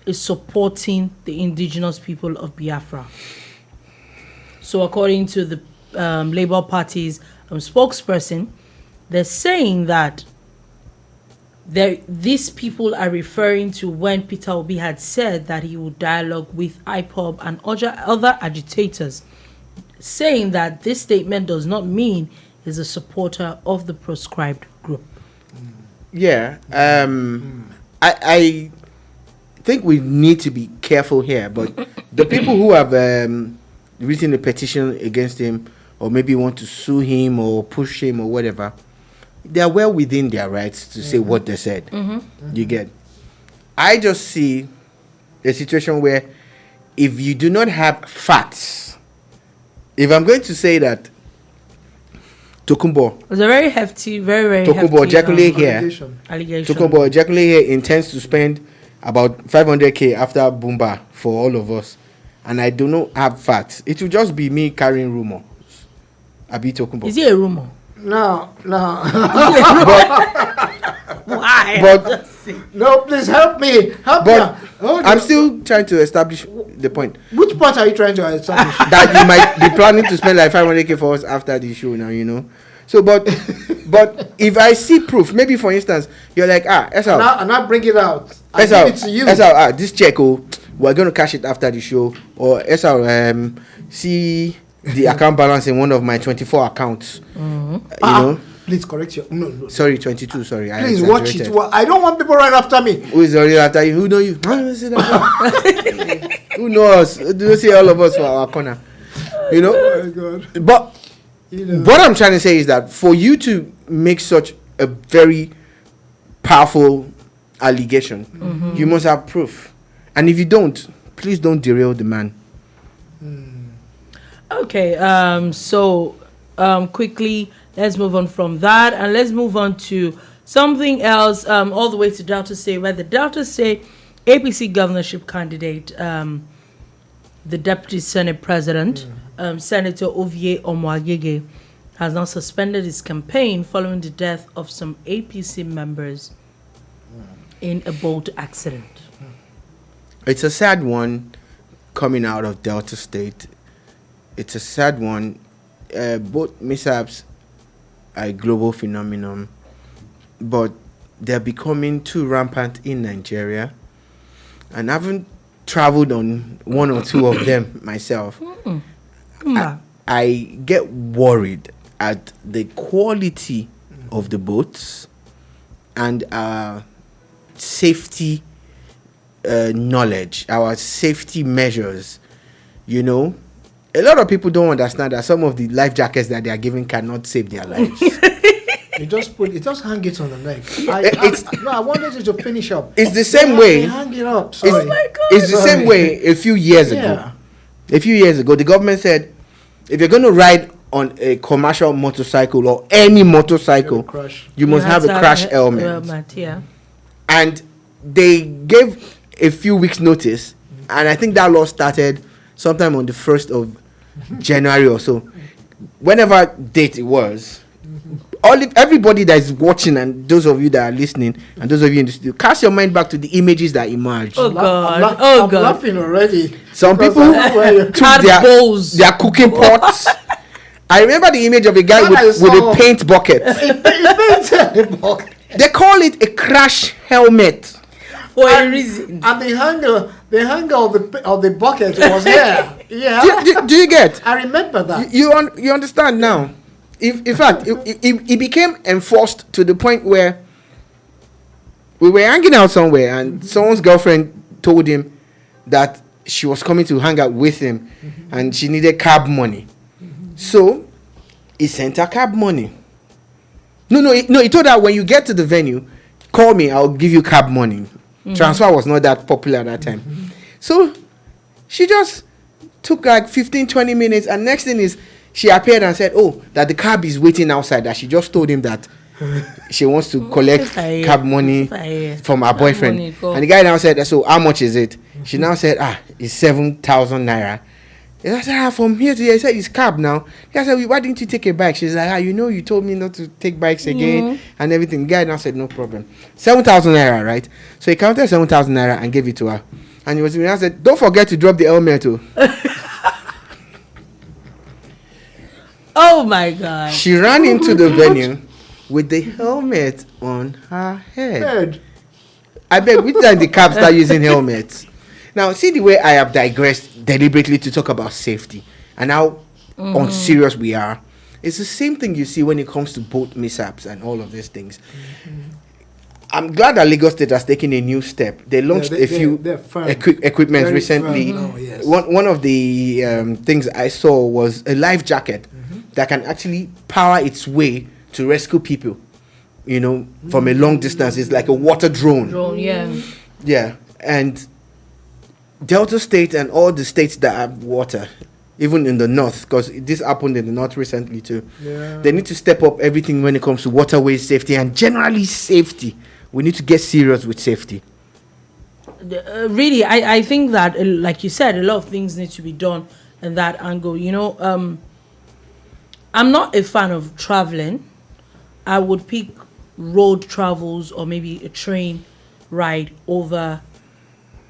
is supporting the indigenous people of Biafra. So according to the Labour Party's spokesperson, they're saying that these people are referring to when Peter Obi had said that he would dialogue with IPOB and other agitators, saying that this statement does not mean he's a supporter of the proscribed group. Yeah, I think we need to be careful here, but the people who have written a petition against him or maybe want to sue him or push him or whatever, they are well within their rights to say what they said. You get. I just see a situation where if you do not have facts, if I'm going to say that Tokunbo, it's a very hefty, very Tokunbo hefty allegation. Tokunbo Ejekule here intends to spend about 500k after Bumba for all of us, and I do not have facts. It will just be me carrying rumors. Abi Tokunbo. Is it a rumor? No. Why? But no, please help me. I'm still trying to establish the point. Which part are you trying to establish? That you might be planning to spend like 500k for us after the show now, So, but if I see proof, maybe for instance, you're like, Esau. And I bring it out. I give it to you. Esau, this check, we're going to cash it after the show. Or Esau, see the account balance in one of my 24 accounts. Please correct you. No. Sorry, 22. Sorry. Please watch it. I don't want people right after me. Who is already after you? Who know you? Who knows? Do you see all of us for our corner? Oh my God. But What I'm trying to say is that for you to make such a very powerful allegation, you must have proof. And if you don't, please don't derail the man. Okay, so quickly, let's move on from that, and let's move on to something else, all the way to Delta State, where the Delta State APC governorship candidate, the Deputy Senate President, Senator Ovie Omo-Agege, has now suspended his campaign following the death of some APC members in a boat accident. It's a sad one coming out of Delta State. It's a sad one. Both mishaps are a global phenomenon, but they're becoming too rampant in Nigeria. And I haven't traveled on one or two of them myself. I get worried at the quality of the boats and our safety knowledge, our safety measures. You know, a lot of people don't understand that some of the life jackets that they are giving cannot save their lives. You just hang it on the neck. I wanted you to finish up. It's the same way. Hang it up. Oh my God. It's the same way a few years ago. A few years ago, the government said, if you're going to ride on a commercial motorcycle or any motorcycle, you must have a crash helmet. And they gave a few weeks notice, and I think that law started sometime on the 1st of January or so. Whenever date it was, everybody that is watching and those of you that are listening and those of you in the studio, cast your mind back to the images that emerged. Oh God! I'm laughing already. Some people took their cooking pots. I remember the image of a guy with a paint bucket. They call it a crash helmet for a reason. And the hanger of the bucket was here. Yeah. Do you get? I remember that. You understand now? In fact, it became enforced to the point where we were hanging out somewhere and someone's girlfriend told him that she was coming to hang out with him and she needed cab money. So he sent her cab money. He told her, when you get to the venue, call me, I'll give you cab money. Transfer was not that popular at that time. So she just took like 15-20 minutes, and next thing is she appeared and said, that the cab is waiting outside, that she just told him that she wants to collect cab money from her boyfriend. And the guy now said, so how much is it? She now said, it's 7,000 naira. And I said, from here to here. He said, it's cab now. I said, why didn't you take a bike? She's like, you told me not to take bikes again and everything. The guy now said, no problem. 7,000 naira, right? So he counted 7,000 naira and gave it to her. And he was I said, don't forget to drop the helmet too. Oh my God. She ran into the venue with the helmet on her head. I beg, which time the cabs start using helmets? Now, see the way I have digressed deliberately to talk about safety and how unserious we are. It's the same thing you see when it comes to boat mishaps and all of these things. I'm glad that Lagos State has taken a new step. They launched a few equipment recently. One of the things I saw was a life jacket that can actually power its way to rescue people, from a long distance. It's like a water drone. Yeah. And Delta State and all the states that have water, even in the north, because this happened in the north recently too, they need to step up everything when it comes to waterway safety and generally safety. We need to get serious with safety. Really, I think that, like you said, a lot of things need to be done in that angle. I'm not a fan of traveling. I would pick road travels or maybe a train ride over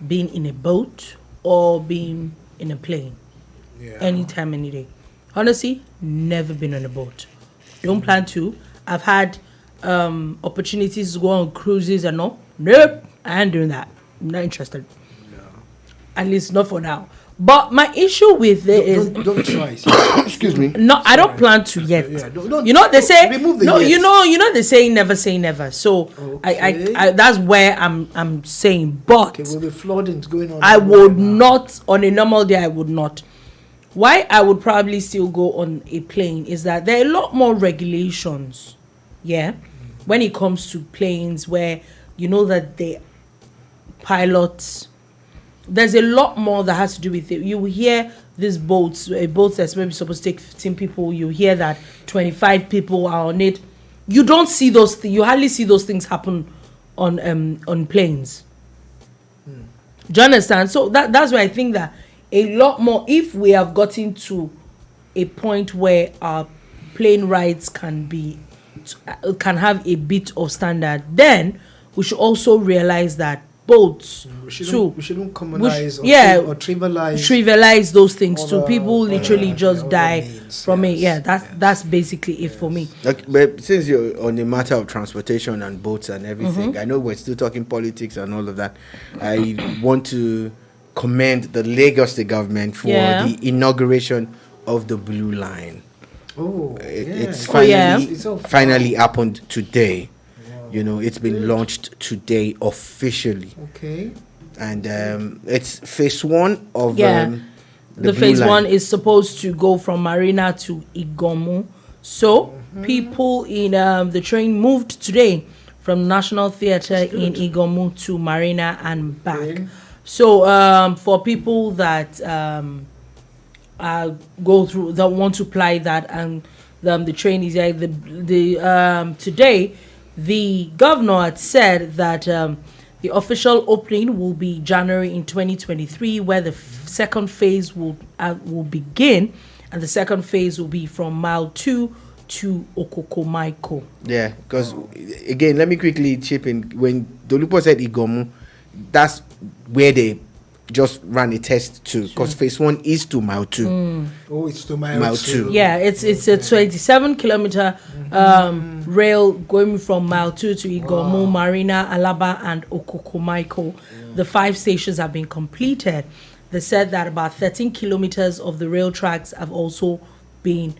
being in a boat or being in a plane. Anytime, any day. Honestly, never been on a boat. Don't plan to. I've had opportunities to go on cruises and all. Nope, I ain't doing that. I'm not interested. No. At least not for now. But my issue with it is don't try. Excuse me. No, I don't plan to yet. Don't, they say no. Yes. They say never say never. So I that's where I'm saying. But with the floodings going on, I would not on a normal day. I would not. why I would probably still go on a plane is that there are a lot more regulations, when it comes to planes, where you know that the pilots, there's a lot more that has to do with it. You will hear these boats that's maybe supposed to take 15 people, you hear that 25 people are on it. You don't see those things, you hardly see those things happen on planes. Do you understand? So that's why I think that a lot more, if we have gotten to a point where our plane rides can have a bit of standard, then we should also realize that boats we shouldn't commonize or trivialize those things too. People literally just die from it. That's basically it for me. Okay, but since you're on the matter of transportation and boats and everything, I know we're still talking politics and all of that. I want to commend the Lagos State government for the inauguration of the Blue Line. It's finally happened today. You know, it's been launched today officially. Okay. And it's phase 1 of the phase line. 1 is supposed to go from Marina to Igomu. So people in the train moved today from National Theatre in Igomu to Marina and back. Okay. So for people that go through, that want to apply that, and the train is today. The governor had said that the official opening will be January in 2023, where the second phase will begin, and the second phase will be from mile 2 to Okokomaiko. Yeah, because again, let me quickly chip in. When Dolupo said Igomu, that's where they just ran a test to, because phase 1 is to mile 2. It's to mile 2. Yeah, it's a 27-kilometer rail going from mile 2 to Igomu, Marina, Alaba, and Okokomaiko. The 5 stations have been completed. They said that about 13 kilometers of the rail tracks have also been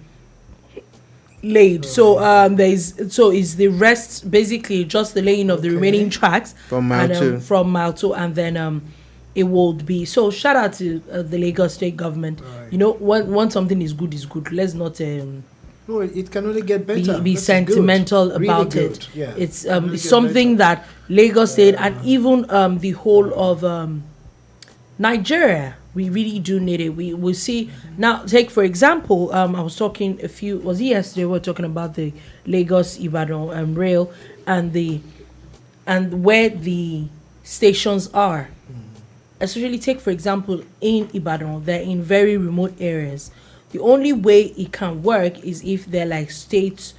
laid. So is the rest basically just the laying of the remaining tracks from mile 2, and then it will be. So shout out to the Lagos State government. You know, when something is good, Let's not no, it can only get better. Be sentimental about really it. Yeah. It's something that Lagos State and even the whole of Nigeria, we really do need it. We will see now. Take for example, I was talking yesterday? We were talking about the Lagos Ibadan rail and where the stations are. Especially take for example in Ibadan, they're in very remote areas. The only way it can work is if they're like state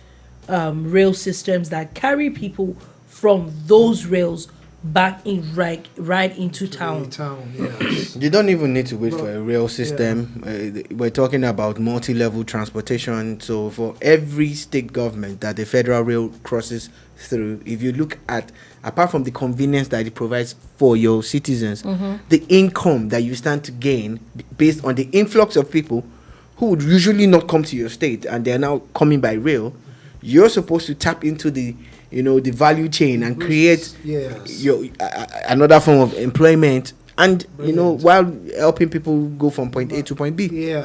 rail systems that carry people from those rails back in right into town. Yes. You don't even need to wait for a rail system. We're talking about multi-level transportation. So for every state government that the federal rail crosses through, if you look at, apart from the convenience that it provides for your citizens, the income that you stand to gain based on the influx of people who would usually not come to your state and they're now coming by rail, you're supposed to tap into the value chain and create another form of employment, and while helping people go from point A to point B.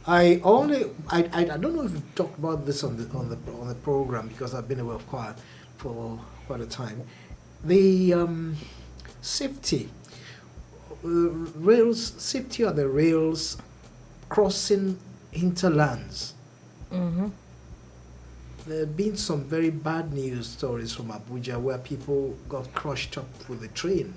I don't know if we've talked about this on the program, because I've been away for quite a time. The safety on the rails crossing hinterlands. There have been some very bad news stories from Abuja where people got crushed up with the train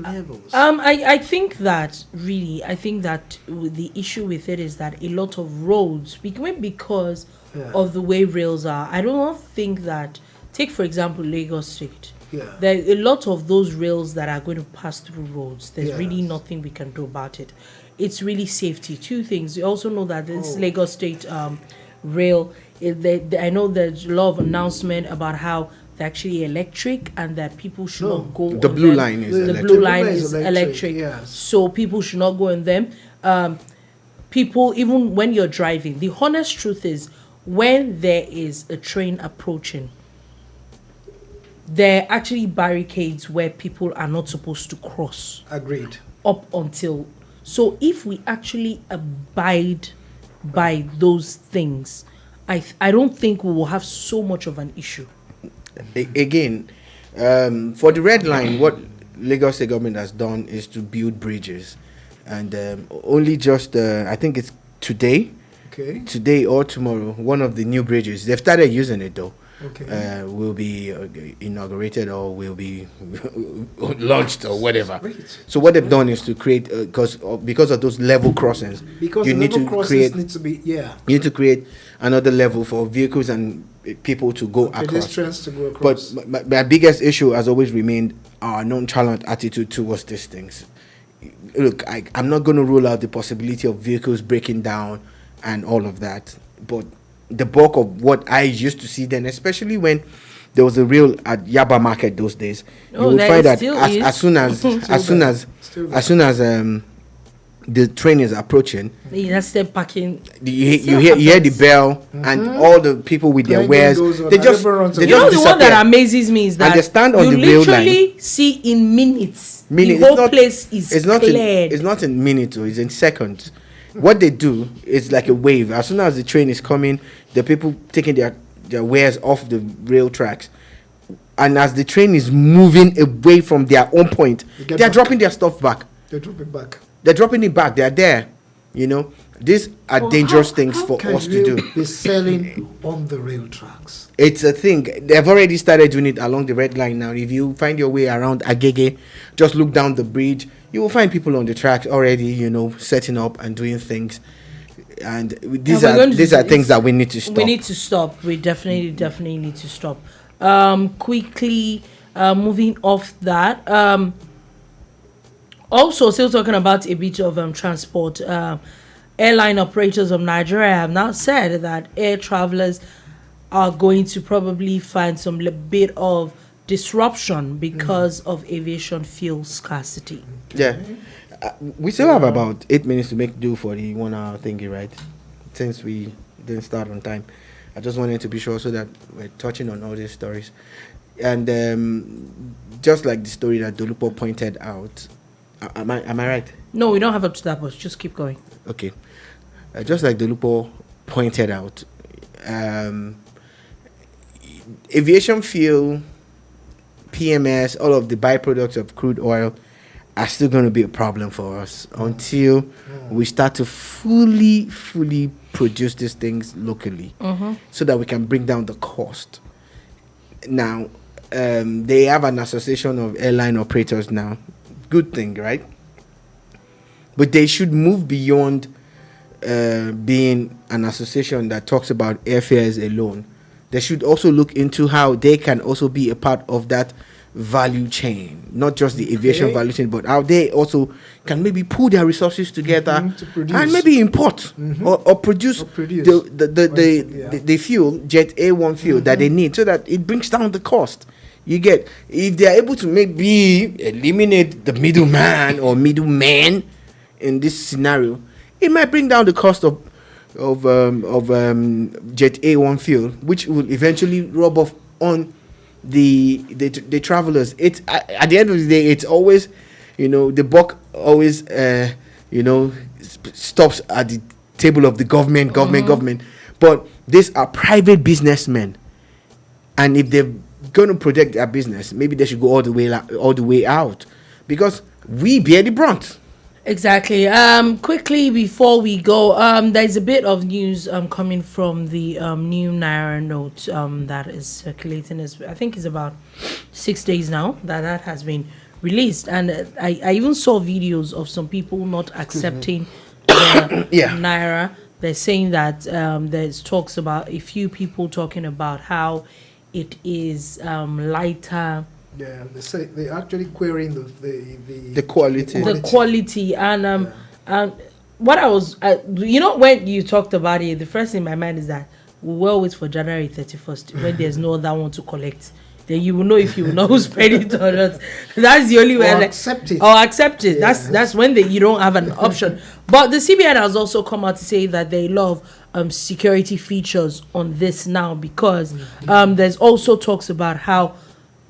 levels. I think that the issue with it is that a lot of roads, because of the way rails are, I don't think that, take for example Lagos State. There are a lot of those rails that are going to pass through roads. There's really nothing we can do about it. It's really safety. Two things. You also know that this Lagos State rail, I know there's a lot of announcement about how they're actually electric and that people should not go the on blue them. line is the electric. blue line is electric. Yes. So people should not go on them. People, even when you're driving, the honest truth is when there is a train approaching, there are actually barricades where people are not supposed to cross. Agreed. Up until So if we actually abide by those things, I don't think we will have so much of an issue. Again, for the red line, what Lagos State government has done is to build bridges, and only just I think it's today or tomorrow, one of the new bridges, they've started using it though, will be inaugurated or will be launched or whatever. So what they've done is to create, because of those level crossings, because you the need level to crossings create, need to be, you need to create another level for vehicles and people to go across. Pedestrians to go across. But my biggest issue has always remained our nonchalant attitude towards these things. Look, I'm not going to rule out the possibility of vehicles breaking down and all of that, but the bulk of what I used to see then, especially when there was a real at Yaba market those days, you would find that as soon as the train is approaching, that's them packing. You hear the bell, and all the people with their wares, they just the one that amazes me is that they stand on you the rail literally line. see in minutes the whole place is cleared. It's not in minutes, it's in seconds. What they do is like a wave. As soon as the train is coming, the people taking their wares off the rail tracks, and as the train is moving away from their own point, they're dropping their stuff back. They're dropping it back. They're there. These are dangerous things for us to do. Be selling on the rail tracks. It's a thing. They've already started doing it along the red line now. If you find your way around Agege, just look down the bridge. You will find people on the tracks already, setting up and doing things. And these are things that we need to stop. We need to stop. We definitely need to stop. Quickly, moving off that. Also, still talking about a bit of transport. Airline Operators of Nigeria have now said that air travelers are going to probably find some bit of disruption because of aviation fuel scarcity. Yeah. We still have about 8 minutes to make do for the 1 hour thingy, right? Since we didn't start on time. I just wanted to be sure so that we're touching on all these stories. And just like the story that Dolupo pointed out, am I right? No, we don't have up to that, but just keep going. Okay. Just like Dolupo pointed out, aviation fuel, PMS, all of the byproducts of crude oil are still going to be a problem for us until we start to fully produce these things locally, so that we can bring down the cost. Now, they have an association of airline operators now. Good thing, right? But they should move beyond being an association that talks about airfares alone. They should also look into how they can also be a part of that value chain, not just the aviation value chain, but how they also can maybe pull their resources together and maybe import or produce the fuel, Jet A1 fuel that they need, so that it brings down the cost. You get, if they are able to maybe eliminate the middleman or middleman in this scenario, it might bring down the cost of Jet A1 fuel, which will eventually rub off on the travelers. It's at the end of the day, it's always, the buck always stops at the table of the government. But these are private businessmen, and if they're going to protect their business, maybe they should go all the way out, because we bear the brunt. Exactly. Quickly before we go, there's a bit of news coming from the new Naira note that is circulating. I think it's about 6 days now that has been released, and I even saw videos of some people not accepting the Naira. They're saying that there's talks about a few people talking about how it is lighter. Yeah, they say they're actually querying the quality. The quality. And what I was, when you talked about it, the first thing in my mind is that we will wait for January 31st when there's no other one to collect. Then you will know if you will not spend it or not. That's the only way. Accept it. Or accept it. Yeah. That's when you don't have an option. But the CBN has also come out to say that they love security features on this now, because there's also talks about how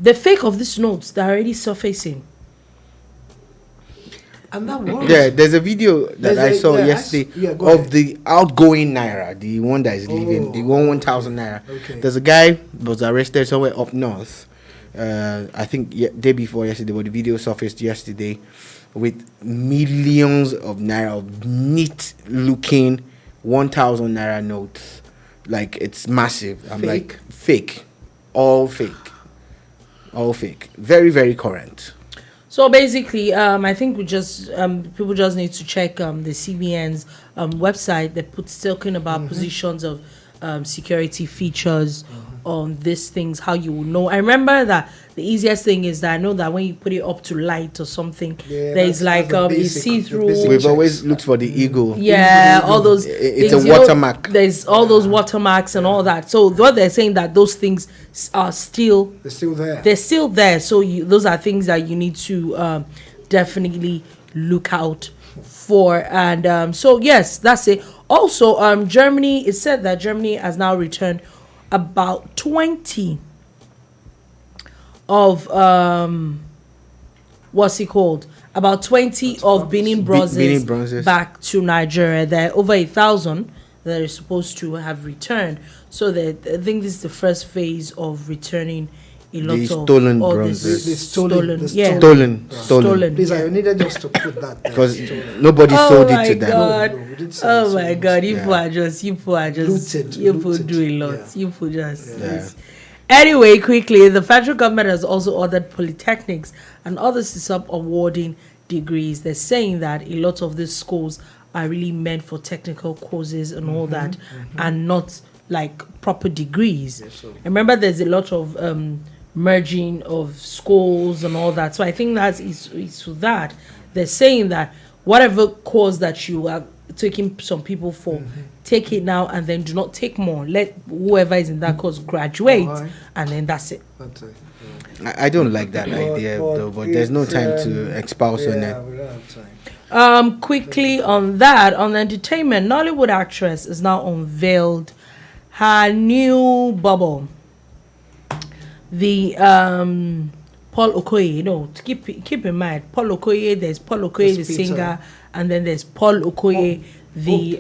the fake of these notes that are already surfacing. And that was. Yeah, there's a video that I saw yesterday of ahead. The outgoing Naira, the one that is leaving, the 1,000 Naira. Okay. There's a guy was arrested somewhere up north. I think day before yesterday, but the video surfaced yesterday with millions of Naira, of neat-looking 1,000 Naira notes. Like, it's massive. I'm like, fake. All fake. All fake. Very, very current. So basically, I think we just people just need to check the CBN's website. They put talking about positions of security features on these things. How you will know. I remember that the easiest thing is that I know that when you put it up to light or something, there's like you see through. We've always looked for the eagle. Yeah, all those. It's a watermark. There's all those watermarks and all that. So what they're saying that those things are still. They're still there. They're still there. So those are things that you need to definitely look out for. And so yes, that's it. Also, Germany. It said that Germany has now returned about 20 of what's it called? About 20 of Benin bronzes back to Nigeria. There are over 1,000 that are supposed to have returned. So I think this is the first phase of returning a lot of stolen bronzes. Stolen. Please, I needed just to put that there. Because nobody sold it to them. God. No, we didn't sell Oh it, my so God, you people are just Looted, you people looted. do a lot. Yeah. You people just Yeah. Anyway, quickly, the federal government has also ordered polytechnics and others to stop awarding degrees. They're saying that a lot of these schools are really meant for technical courses and all that, and not like proper degrees. Yes, so. Remember, there's a lot of merging of schools and all that. So I think that is to that. They're saying that whatever course that you are taking some people for, take it now and then do not take more. Let whoever is in that course graduate, and then that's it. That's it. I don't like that idea, though, but there's no time to espouse on it. We don't have time. Quickly on that, on entertainment, Nollywood actress is now unveiled her new bubble. The Paul Okoye, to keep in mind, Paul Okoye, there's Paul Okoye, the singer, and then there's Paul Okoye, the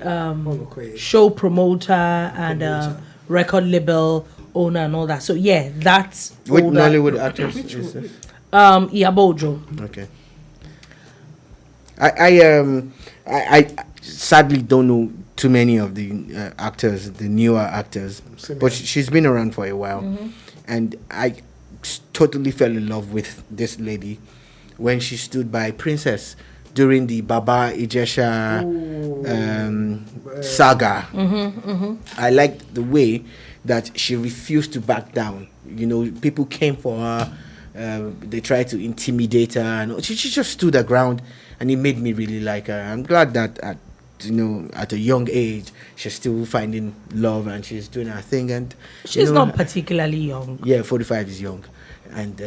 show promoter and record label owner and all that. So yeah, that's Which all that. Nollywood actress is this? Iyabo Ojo. Okay. I sadly don't know too many of the actors, the newer actors, but she's been around for a while, and I totally fell in love with this lady when she stood by Princess during the Babajide saga. I liked the way that she refused to back down. You know, people came for her. They tried to intimidate her, and she just stood her ground, and it made me really like her. I'm glad that at a young age she's still finding love and she's doing her thing. And she's not particularly young. Yeah, 45 is young, and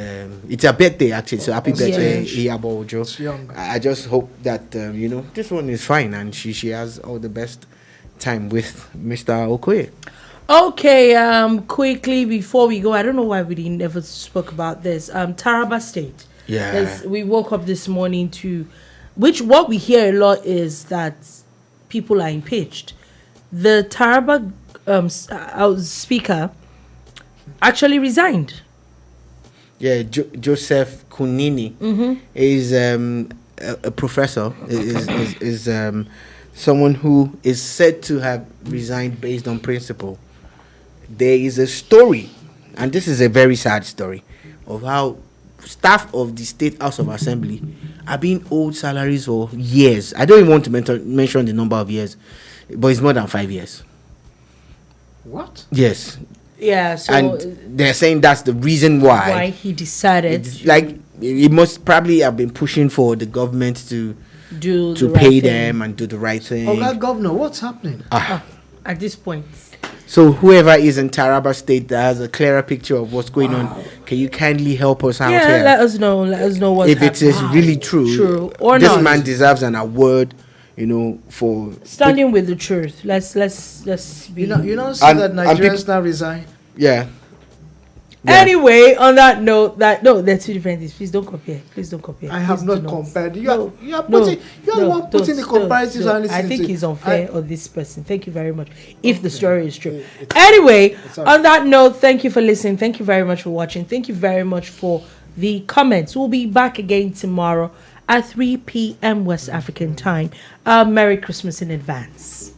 it's her birthday actually. So happy birthday, Iyabo Ojo. I just hope that this one is fine and she has all the best time with Mr. Okoye. Okay, quickly before we go, I don't know why we never spoke about this. Taraba State. Yeah. We woke up this morning to, what we hear a lot is that people are impeached. The Taraba speaker actually resigned. Yeah, Joseph Kunini is a professor. Is someone who is said to have resigned based on principle. There is a story, and this is a very sad story, of how staff of the State House of Assembly are being owed salaries for years. I don't even want to mention the number of years, but it's more than 5 years. What? Yes. Yeah, so and they're saying that's the reason why he decided. It's like he must probably have been pushing for the government to pay them and do the right thing. Oh, that governor, what's happening? At this point. So whoever is in Taraba State that has a clearer picture of what's going on, can you kindly help us out here? Yeah, let us know what's if it is really true or this not. man deserves an award, for standing with the truth. Let's be. See that Nigerians now resign. Yeah, Yeah. Anyway, on that note, they're two different things. Please don't compare. I have Please not do compared. You No, are putting. You are the one don't, putting the comparisons. don't. And I think listening he's to. unfair on this person. Thank you very much. If the Okay. story is true. It's- Anyway, all right. on that note, thank you for listening. Thank you very much for watching. Thank you very much for the comments. We'll be back again tomorrow at 3 p.m. West African time. Merry Christmas in advance.